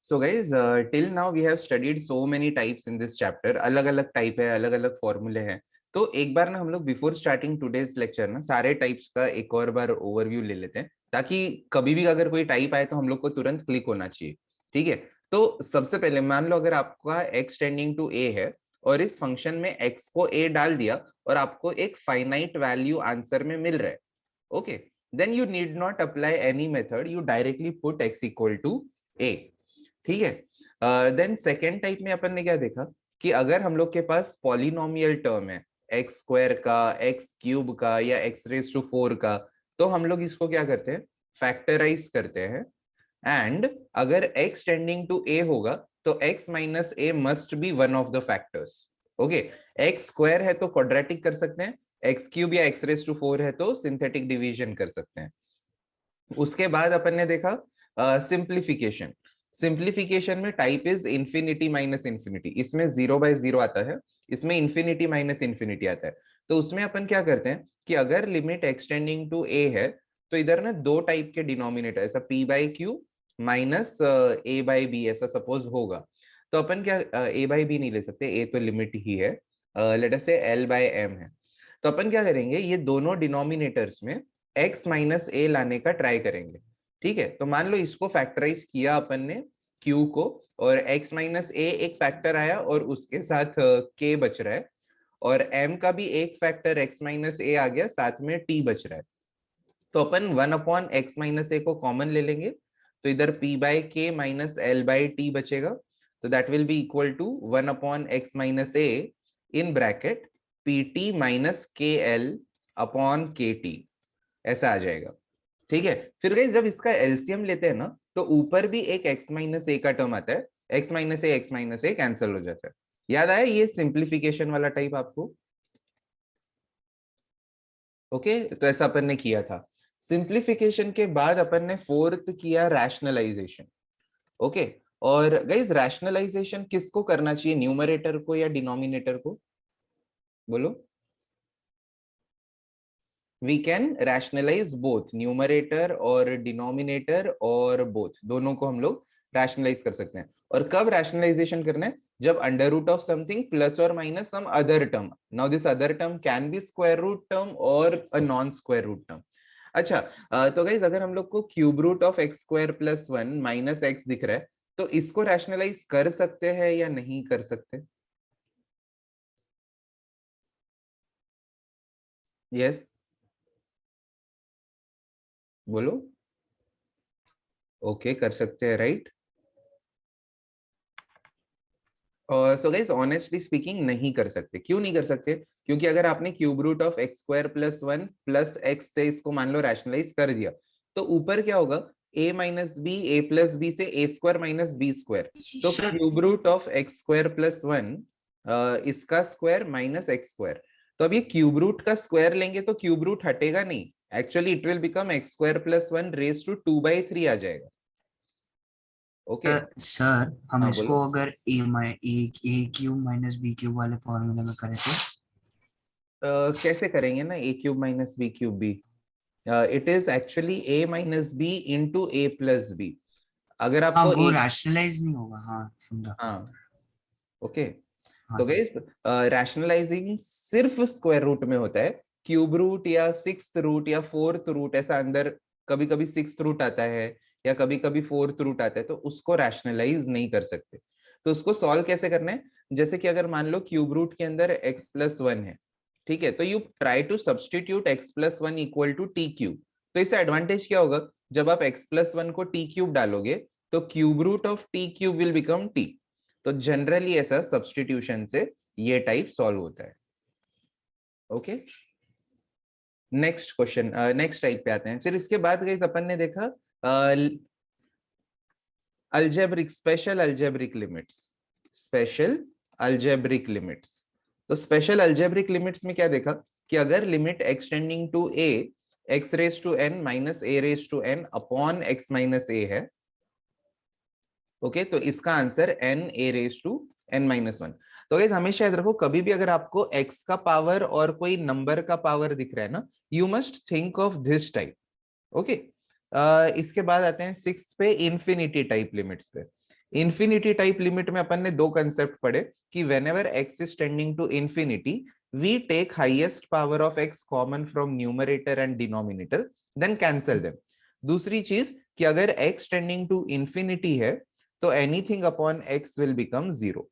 So guys, till now we have studied so many types in this chapter. अलग अलग type है, अलग अलग फॉर्मूले हैं. तो एक बार ना हम लोग बिफोर स्टार्टिंग टुडेज लेक्चर ना सारे टाइप्स का एक और बार ओवरव्यू ले लेते हैं, ताकि कभी भी अगर कोई टाइप आए तो हम लोग को तुरंत क्लिक होना चाहिए. ठीक है. तो सबसे पहले मान लो अगर आपका x टेंडिंग टू a है और इस फंक्शन में x को a डाल दिया और आपको एक फाइनाइट वैल्यू आंसर में मिल रहा है. Okay, then you need not apply any method, you directly put x equal to a. ठीक है. देन सेकेंड टाइप में अपन ने क्या देखा कि अगर हम लोग के पास पॉलिनोमियल टर्म है एक्स स्क्वायर का, एक्स क्यूब का या एक्स रेज टू 4 का, तो हम लोग इसको क्या करते हैं, फैक्टराइज करते हैं. एंड अगर x टेंडिंग टू a होगा तो x minus a must be one of the factors. Okay, x square है तो क्वाड्रेटिक कर सकते हैं, एक्स क्यूब या एक्स रेज टू 4 है तो सिंथेटिक डिवीजन कर सकते हैं. उसके बाद अपन ने देखा सिंप्लीफिकेशन. सिंप्लीफिकेशन में type is infinity minus infinity. इसमें 0/0 आता है, इसमें इंफिनिटी माइनस इंफिनिटी आता है. तो उसमें अपन क्या करते हैं कि अगर लिमिट एक्सटेंडिंग टू a है तो इधर ना दो टाइप के डिनोमिनेटर, ऐसा p/q माइनस a/b ऐसा सपोज होगा. तो अपन क्या a/b नहीं ले सकते, a तो लिमिट ही है, लेट अस से l/m है. तो अपन क्या करेंगे, ये दोनों डिनोमिनेटर्स में x माइनस a लाने का ट्राई करेंगे. ठीक है. तो मान लो इसको फैक्टराइज किया अपन ने q को, और x माइनस a एक फैक्टर आया और उसके साथ k बच रहा है, और m का भी एक फैक्टर x माइनस a आ गया, साथ में t बच रहा है. तो अपन 1/x माइनस a को कॉमन ले लेंगे, तो इधर p/k माइनस l/t बचेगा. तो that will be equal to 1/x minus a in bracket pt minus kl upon kt, ऐसा आ जाएगा. ठीक है. फिर गाइस जब इसका एलसीएम लेते हैं ना तो ऊपर भी एक x माइनस a का टर्म आता है, x माइनस a कैंसिल हो जाता है. याद आया ये सिंप्लीफिकेशन वाला टाइप आपको? ओके, तो ऐसा अपन ने किया था. सिंप्लीफिकेशन के बाद अपन ने फोर्थ किया रैशनलाइजेशन. ओके, और गाइस रैशनलाइजेशन किसको करना चाहिए, न्यूमरेटर को या डिनोमिनेटर को? बोलो. We can rationalize both numerator और डिनोमिनेटर, और बोथ दोनों को हम लोग रैशनलाइज कर सकते हैं. और कब रैशनलाइजेशन करना है, जब under root of something plus और minus some other term. Now this other term can be square root term और a non square root term. अच्छा, तो गाइस अगर हम लोग को cube root of x square plus 1 minus x दिख रहा है, तो इसको रैशनलाइज कर सकते हैं या नहीं कर सकते? यस, बोलो. ओके, कर सकते हैं, राइट. और सो गाइस ऑनेस्टली स्पीकिंग नहीं कर सकते. क्यों नहीं कर सकते? क्योंकि अगर आपने cube root of x square plus 1 plus x से इसको मान लो रैशनलाइज कर दिया, तो ऊपर क्या होगा, a minus b, a plus b से a square minus b square. तो sir cube root of x square plus 1 इसका स्क्वायर माइनस एक्स स्क्वायर. तो अब ये क्यूब रूट का स्क्वायर लेंगे तो क्यूब रूट हटेगा नहीं, actually it will become x square plus 1 raise to 2/3 आ जाएगा. ओके. सर हम हाँ इसको बोलो. अगर a cube minus b cube वाले फॉर्मूले में करें तो कैसे करेंगे ना, a cube minus b cube b, it is actually a minus b into a plus b. अगर हाँ आपको वो एक, रैशनलाइज नहीं होगा, हाँ समझा. हाँ ओके. हाँ तो जी. गाइस रैशनलाइजिंग सिर्फ स्क्वायर रूट में होता है. क्यूब रूट या सिक्स्थ रूट या फोर्थ रूट, ऐसा अंदर कभी कभी सिक्स्थ रूट आता है या कभी कभी फोर्थ रूट आता है, तो उसको रैशनलाइज नहीं कर सकते. तो उसको सॉल्व कैसे करना है, जैसे कि अगर मान लो क्यूब रूट के अंदर x प्लस 1 है, ठीक है, तो you try to substitute x plus 1 equal to T cube. तो इससे एडवांटेज क्या होगा, जब आप x प्लस 1 को टी क्यूब डालोगे तो cube root of T cube will become t. तो जनरली ऐसा सब्सटीट्यूशन से ये टाइप सॉल्व होता है. Okay, next question, next type पे आते हैं. फिर इसके बाद गाइस अपन ने देखा algebraic, special algebraic limits. Special algebraic limits. तो स्पेशल अलजेब्रिक लिमिट्स में क्या देखा कि अगर limit extending to a x raise to n minus a raise to n upon x minus a है, ओके, तो इसका answer n a raise to n minus 1. तो गाइस हमेशा याद रखो, कभी भी अगर आपको x का पावर और कोई नंबर का पावर दिख रहा है ना, you must think of this type. Okay. इसके बाद आते हैं सिक्स्थ पे, इंफिनिटी टाइप लिमिट्स पे. इन्फिनिटी टाइप लिमिट में अपन ने दो कंसेप्ट पढ़े कि whenever x is tending to infinity we take highest power of x common from numerator and denominator then cancel them. दूसरी चीज कि अगर x tending to infinity है तो anything upon x will become zero.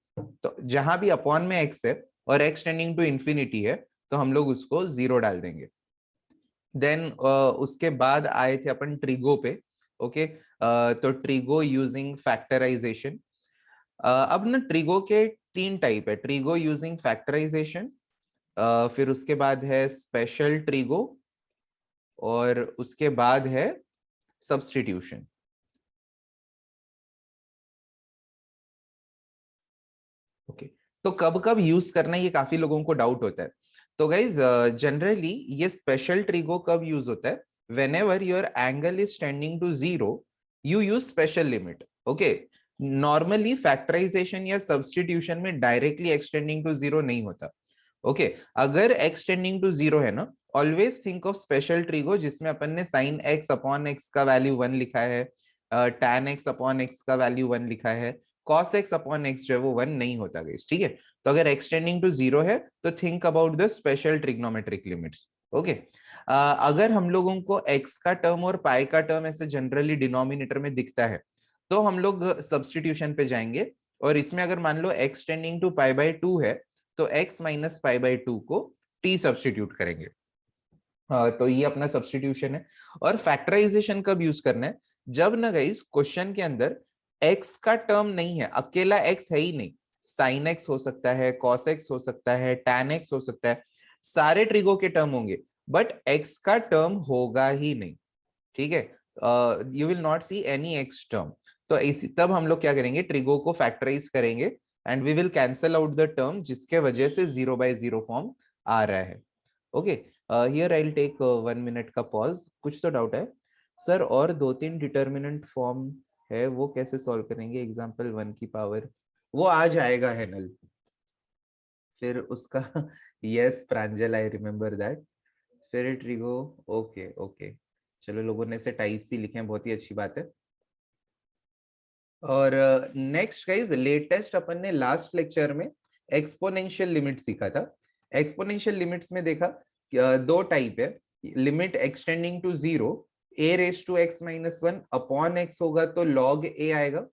तो जहां भी अपॉन में x है और x tending to infinity है तो हम लोग उसको जीरो डाल देंगे. देन उसके बाद आए थे अपन ट्रिगो पे. ओके तो ट्रिगो यूजिंग फैक्टराइजेशन. अब ना ट्रिगो के तीन टाइप है. ट्रिगो यूजिंग फैक्टराइजेशन, फिर उसके बाद है स्पेशल ट्रिगो और उसके बाद है सब्स्टिट्यूशन. ओके तो कब कब यूज करना है ये काफी लोगों को डाउट होता है. तो गाइज जनरली ये स्पेशल ट्रिगो कब यूज होता है? whenever your angle is tending to zero you use special limit. okay normally factorisation या सब्स्टिट्यूशन में डायरेक्टली एक्सटेंडिंग टू जीरो नहीं होता. ओके अगर एक्सटेंडिंग टू जीरो है ना, always think of special trigo जिसमें अपन ने साइन एक्स अपॉन एक्स का वैल्यू 1 लिखा है, tan x अपॉन एक्स का वैल्यू 1 लिखा है, cos x अपॉन एक्स जो है वो 1 नहीं होता गाइस. ठीक है तो अगर एक्सटेंडिंग टू जीरो है तो think about the special trigonometric limits. Okay अगर हम लोगों को x का टर्म और पाई का टर्म ऐसे जनरली डिनोमिनेटर में दिखता है तो हम लोग सब्स्टिट्यूशन पे जाएंगे और इसमें अगर मान लो x tending to pi by 2 है तो x माइनस पाई बाय 2 को t सब्स्टिट्यूट करेंगे. तो ये अपना सब्स्टिट्यूशन है. और फैक्टराइजेशन कब यूज करना है? जब ना गाइस क्वेश्चन के अंदर x का टर्म नहीं है, अकेला x है ही नहीं, साइन x हो सकता है, cos x हो सकता है, tan x हो सकता है, सारे ट्रिगो के टर्म होंगे बट x का टर्म होगा ही नहीं. ठीक है you will not see any x term. तो इसी तब हम लोग क्या करेंगे, ट्रिगो को फैक्टराइज करेंगे and we will cancel out the term जिसके वजह से 0/0 फॉर्म आ रहा है. Okay here I will take 1 minute का पॉज. कुछ तो डाउट है सर? और दो तीन डिटर्मिनेंट फॉर्म है वो कैसे सॉल्व करेंगे? एग्जांपल 1 की पावर वो आ जाएगा है नल फिर उसका. Yes Pranjal I remember that. फिर ट्रिगो. ओके ओके चलो लोगों ने से टाइप सी लिखे हैं, बहुत ही अच्छी बात है. और नेक्स्ट गाइस लेटेस्ट अपन ने लास्ट लेक्चर में एक्सपोनेंशियल लिमिट सीखा था. एक्सपोनेंशियल लिमिट्स में देखा दो टाइप है. Limit extending to zero a raise to x minus 1 upon x होगा तो log a आएगा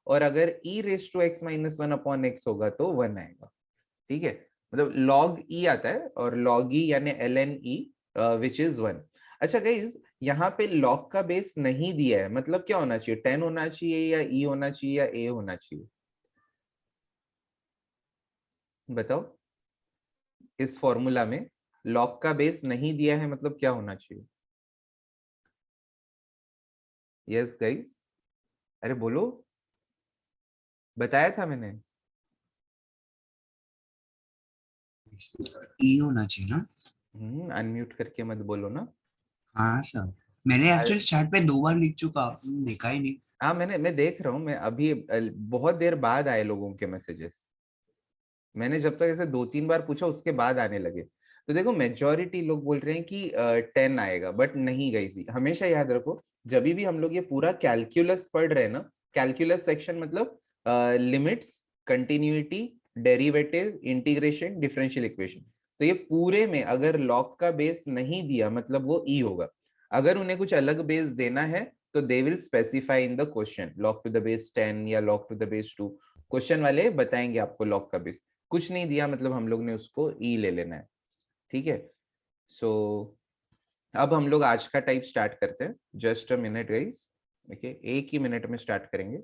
और अगर e raise to x minus 1 upon x होगा तो 1 आएगा. ठीक है मतलब log e आता है और log e यानी ln e विच इज 1. अच्छा गाइज यहाँ पे log का बेस नहीं दिया है मतलब क्या होना चाहिए? 10 होना चाहिए या e होना चाहिए या a होना चाहिए? बताओ. इस फॉर्मूला में log का बेस नहीं दिया है मतलब क्या होना चाहिए? यस गाइज अरे बोलो, बताया था मैंने. ई होना चाहिए ना. अनम्यूट करके मत बोलो ना. हाँ सर मैंने एक्चुअली चैट पे 2 बार लिख चुका, आपने देखा ही नहीं. हाँ मैं देख रहा हूँ. मैं अभी बहुत देर बाद आए लोगों के मैसेजेस. मैंने जब तक ऐसे 2-3 बार पूछा उसके बाद आने लगे. तो देखो मेजोरिटी लोग बोल रहे हैं कि 10 आएगा बट नहीं गई. हमेशा याद रखो जब भी हम लोग ये पूरा कैलकुलस पढ़ रहे हैं ना, कैलकुलस सेक्शन मतलब limits, continuity, derivative, integration, differential equation, तो ये पूरे में अगर लॉग का बेस नहीं दिया मतलब वो ई होगा. अगर उन्हें कुछ अलग बेस देना है तो they will specify in the question log to the base 10 या log to the base 2. Question वाले बताएंगे आपको लॉग का बेस. कुछ नहीं दिया मतलब हम लोग ने उसको ई ले लेना है. ठीक है सो अब हम लोग आज का टाइप स्टार्ट करते हैं. Just a minute guys. देखिए एक ही मिनट में स्टार्ट करेंगे.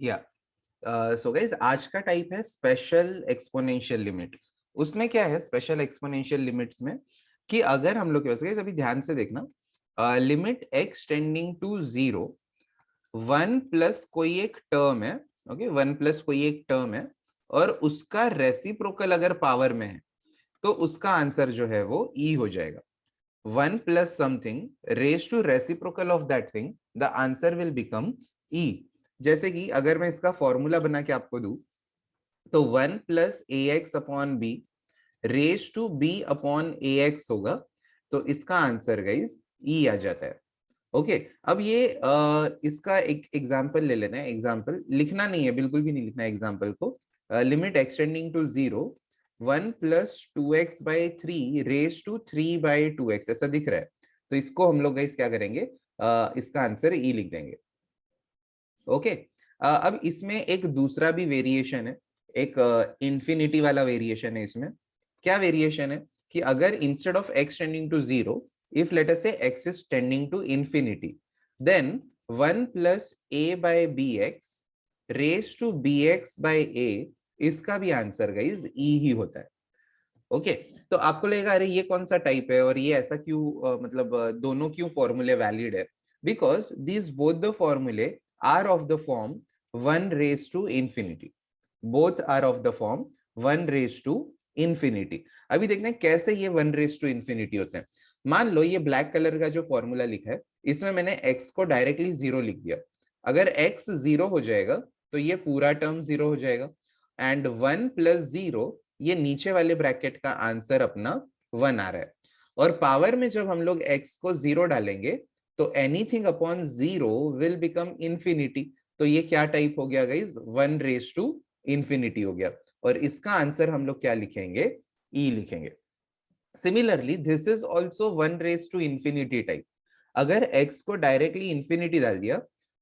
या सो गाइस आज का टाइप है स्पेशल एक्सपोनेंशियल लिमिट. उसमें क्या है स्पेशल एक्सपोनेंशियल लिमिट्स में कि अगर हम लोग के अभी ध्यान से देखना limit x tending to zero 1 plus कोई एक टर्म है. ओके 1 प्लस कोई एक टर्म है और उसका रेसिप्रोकल अगर पावर में है तो उसका आंसर जो है वो ई हो जाएगा. 1 plus something raised to reciprocal of that thing, the answer will become e. जैसे कि अगर मैं इसका फॉर्मूला बना के आपको दूं, तो 1 plus ax upon b raise to b upon ax होगा, तो इसका आंसर गाइज e आ जाता है। ओके अब ये इसका एक एग्जांपल ले लेते हैं। एग्जांपल लिखना नहीं है, बिल्कुल भी नहीं लिखना है एग्जांपल को। Limit extending to 0, 1 plus 2x by 3 raise to 3 by 2x ऐसा दिख रहा है। तो इसको हम लोग गाइस क्या करेंगे, इसका आंसर e लिख देंगे। ओके अब इसमें एक दूसरा भी वेरिएशन है, एक इंफिनिटी वाला वेरिएशन है। इसमें क्या वेरिएशन है कि अगर instead of x tending to 0, if let us say x is tending to infinity, then 1 plus a by bx raised to bx by a, इसका भी आंसर गाइज e ही होता है। ओके तो आपको लगेगा अरे ये कौन सा टाइप है और ये ऐसा क्यों, मतलब दोनों क्यों फॉर्मूले वैलिड है? Because this both the formulae are of the form 1 raised to infinity, both are of the form 1 raised to infinity। अभी देखते हैं कैसे ये 1 raised to infinity होते हैं। मान लो ये ब्लैक कलर का जो फॉर्मूला लिखा है, इसमें मैंने x को डायरेक्टली 0 लिख दिया। अगर x 0 हो जाएगा तो ये पूरा टर्म 0 हो जाएगा, एंड 1 प्लस 0, ये नीचे वाले ब्रैकेट का आंसर अपना 1 आ रहा है। और पावर में जब हम लोग x को 0 डालेंगे तो anything upon 0 will become infinity. तो ये क्या टाइप हो गया गाइज, 1 रेज टू इंफिनिटी हो गया। और इसका आंसर हम लोग क्या लिखेंगे, e लिखेंगे। Similarly this is also 1 raise to infinity type. अगर x को डायरेक्टली इंफिनिटी डाल दिया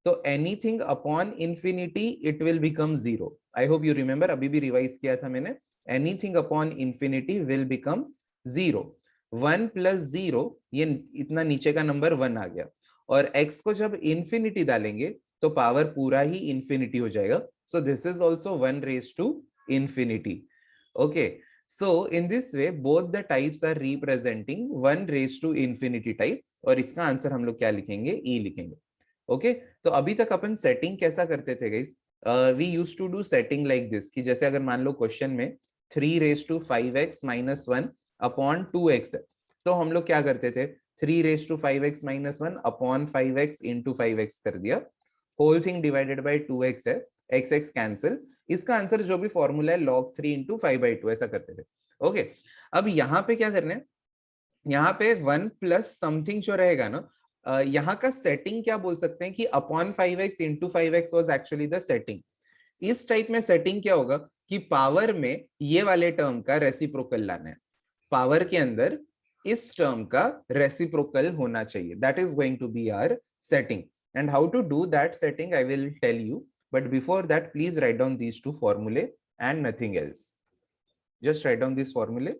तो anything upon infinity it will become 0। I hope you remember, अभी भी रिवाइज किया था मैंने। Anything upon infinity will become 0। 1 plus 0, ये इतना नीचे का नंबर 1 आ गया। और x को जब इंफिनिटी डालेंगे तो पावर पूरा ही इंफिनिटी हो जाएगा। So this is also 1 raise to infinity. Okay so in this way both the types are representing 1 raised to infinity type, और इसका आंसर हम लोग क्या लिखेंगे, e लिखेंगे। ओके तो अभी तक अपन सेटिंग कैसा करते थे guys, we used to do setting like this कि जैसे अगर मान लो क्वेश्चन में 3 raise to 5x minus 1 upon 2x है, तो हम लोग क्या करते थे, 3 raise to 5x minus 1 upon 5x into 5x कर दिया, whole thing divided by 2x है, x x कैंसिल, इसका आंसर जो भी फॉर्मूला है log 3 इंटू 5/2 ऐसा करते थे। ओके अब यहाँ पे क्या करना है, यहाँ पे 1 प्लस समथिंग जो रहेगा ना, यहाँ का सेटिंग क्या बोल सकते हैं कि upon 5x into 5x was actually the setting. इस टाइप में सेटिंग क्या होगा कि पावर में ये वाले टर्म का रेसिप्रोकल लाना है, पावर के अंदर इस टर्म का रेसिप्रोकल होना चाहिए, that is going to be our setting. And how to do that setting I will tell you, but before that please write down these two formulae and nothing else. Just write down this formulae.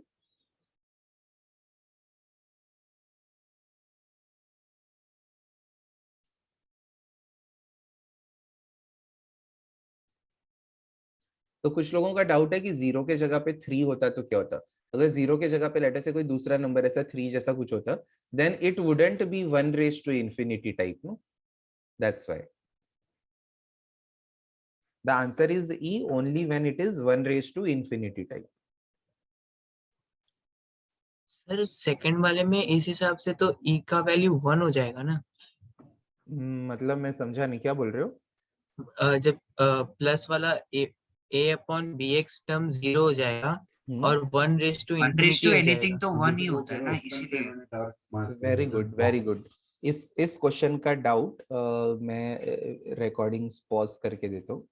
तो कुछ लोगों का doubt है कि 0 के जगह पे 3 होता तो क्या होता। अगर 0 के जगह पे लेटर से कोई दूसरा नंबर ऐसा 3 जैसा कुछ होता, then it wouldn't be 1 raised to infinity type, no? That's why the answer is E only when it is 1 raised to infinity type. Sir second वाले में इस हिसाब से तो e का वैल्यू 1 हो जाएगा ना? मतलब मैं समझा नहीं, क्या बोल रहे हो? जब प्लस वाला a अपॉन bx टर्म 0 हो जाएगा और 1 raise to raise to infinity हो एनीथिंग जाएगा। तो 1 ही होता है ना, इसीलिए। Very good very good. इस क्वेश्चन का डाउट मैं रिकॉर्डिंग्स पॉज करके देता हूँ।